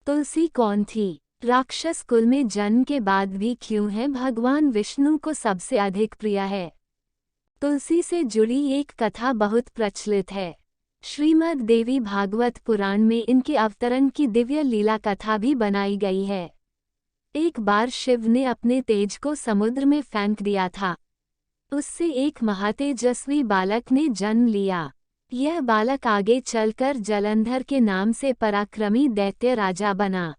तुलसी कौन थी? राक्षस कुल में जन्म के बाद भी क्यों है भगवान विष्णु को सबसे अधिक प्रिय है? तुलसी से जुड़ी एक कथा बहुत प्रचलित है। श्रीमद् देवी भागवत पुराण में इनके अवतरण की दिव्य लीला कथा भी बनाई गई है। एक बार शिव ने अपने तेज को समुद्र में फेंक दिया था। उससे एक महातेजस्वी बालक ने जन्म लिया। यह बालक आगे चलकर जलंधर के नाम से पराक्रमी दैत्य राजा बना।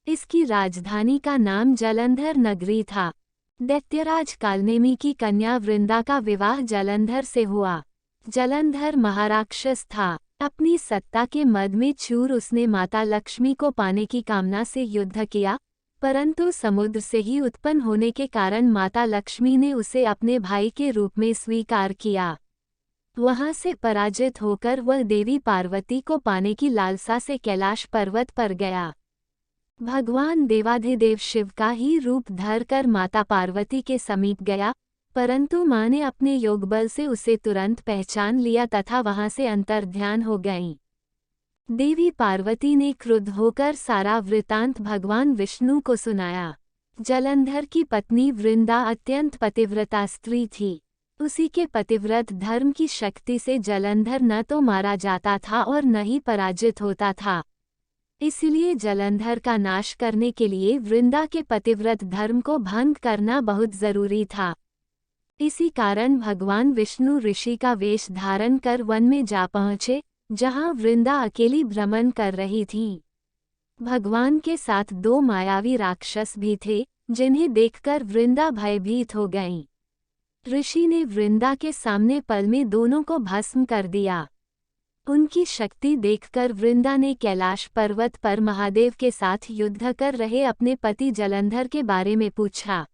इसकी राजधानी का नाम जलंधर नगरी था। दैत्यराज कालनेमी की कन्या वृंदा का विवाह जलंधर से हुआ। जलंधर महाराक्षस था। अपनी सत्ता के मद में चूर उसने माता लक्ष्मी को पाने की कामना से युद्ध किया, परंतु समुद्र से ही उत्पन्न होने के कारण माता लक्ष्मी ने उसे अपने भाई के रूप में स्वीकार किया। वहां से पराजित होकर वह देवी पार्वती को पाने की लालसा से कैलाश पर्वत पर गया। भगवान देवाधिदेव शिव का ही रूप धरकर माता पार्वती के समीप गया, परंतु मां ने अपने योगबल से उसे तुरंत पहचान लिया तथा वहां से अंतर्ध्यान हो गईं। देवी पार्वती ने क्रुद्ध होकर सारा वृतांत भगवान विष्णु को सुनाया। जलंधर की पत्नी वृंदा अत्यंत पतिव्रता स्त्री थी। उसी के पतिव्रत धर्म की शक्ति से जलंधर न तो मारा जाता था और न ही पराजित होता था। इसलिए जलंधर का नाश करने के लिए वृंदा के पतिव्रत धर्म को भंग करना बहुत जरूरी था। इसी कारण भगवान विष्णु ऋषि का वेश धारण कर वन में जा पहुँचे, जहाँ वृंदा अकेली भ्रमण कर रही थी। भगवान के साथ दो मायावी राक्षस भी थे, जिन्हें देखकर वृंदा भयभीत हो गईं। ऋषि ने वृंदा के सामने पल में दोनों को भस्म कर दिया। उनकी शक्ति देखकर वृंदा ने कैलाश पर्वत पर महादेव के साथ युद्ध कर रहे अपने पति जलंधर के बारे में पूछा।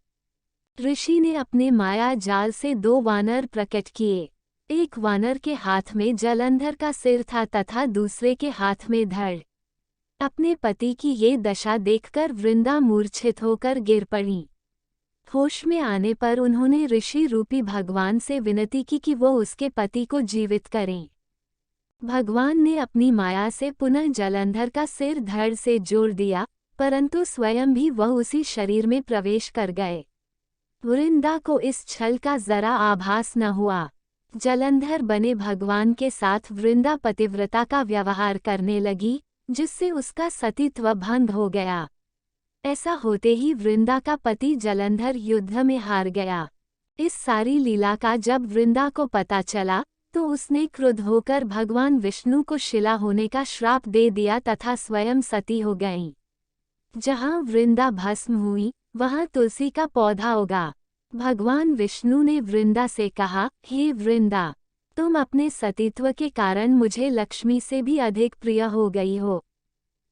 ऋषि ने अपने माया जाल से दो वानर प्रकट किए। एक वानर के हाथ में जलंधर का सिर था तथा दूसरे के हाथ में धड़। अपने पति की ये दशा देखकर वृंदा मूर्छित होकर गिर पड़ी। होश में आने पर उन्होंने ऋषि रूपी भगवान से विनती की कि वो उसके पति को जीवित करें। भगवान ने अपनी माया से पुनः जलंधर का सिर धड़ से जोड़ दिया, परंतु स्वयं भी वह उसी शरीर में प्रवेश कर गए। वृंदा को इस छल का जरा आभास न हुआ। जलंधर बने भगवान के साथ वृंदा पतिव्रता का व्यवहार करने लगी, जिससे उसका सतीत्व भंग हो गया। ऐसा होते ही वृंदा का पति जलंधर युद्ध में हार गया। इस सारी लीला का जब वृंदा को पता चला, तो उसने क्रुद्ध होकर भगवान विष्णु को शिला होने का श्राप दे दिया तथा स्वयं सती हो गईं। जहाँ वृंदा भस्म हुई, वहाँ तुलसी का पौधा उगा। भगवान विष्णु ने वृंदा से कहा, हे वृंदा, तुम अपने सतीत्व के कारण मुझे लक्ष्मी से भी अधिक प्रिय हो गई हो।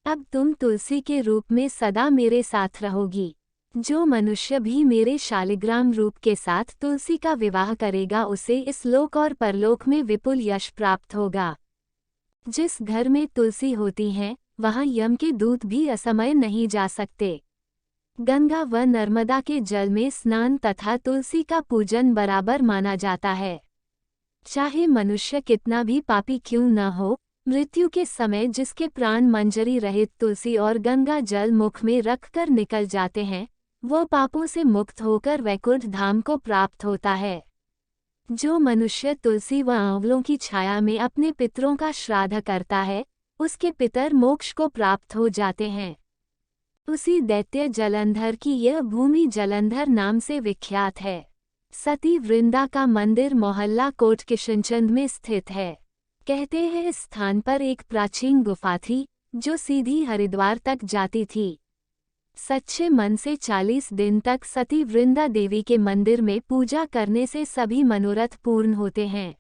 अब तुम तुलसी के रूप में सदा मेरे साथ रहोगी। जो मनुष्य भी मेरे शालिग्राम रूप के साथ तुलसी का विवाह करेगा, उसे इस लोक और परलोक में विपुल यश प्राप्त होगा। जिस घर में तुलसी होती है, वहाँ यम के दूत भी असमय नहीं जा सकते। गंगा व नर्मदा के जल में स्नान तथा तुलसी का पूजन बराबर माना जाता है। चाहे मनुष्य कितना भी पापी क्यों न हो, मृत्यु के समय जिसके प्राण मंजरी रहित तुलसी और गंगा जल मुख में रखकर निकल जाते हैं, वह पापों से मुक्त होकर वैकुंठ धाम को प्राप्त होता है। जो मनुष्य तुलसी व आंवलों की छाया में अपने पितरों का श्राद्ध करता है, उसके पितर मोक्ष को प्राप्त हो जाते हैं। उसी दैत्य जलंधर की यह भूमि जलंधर नाम से विख्यात है। सती वृंदा का मंदिर मोहल्ला कोट किशनचंद में स्थित है। कहते हैं इस स्थान पर एक प्राचीन गुफा थी, जो सीधी हरिद्वार तक जाती थी। सच्चे मन से 40 दिन तक सती वृंदा देवी के मंदिर में पूजा करने से सभी मनोरथ पूर्ण होते हैं।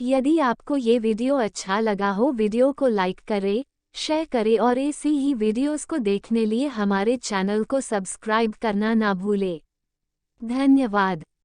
यदि आपको ये वीडियो अच्छा लगा हो, वीडियो को लाइक करें, शेयर करें और ऐसी ही वीडियोस को देखने लिए हमारे चैनल को सब्सक्राइब करना ना भूलें। धन्यवाद।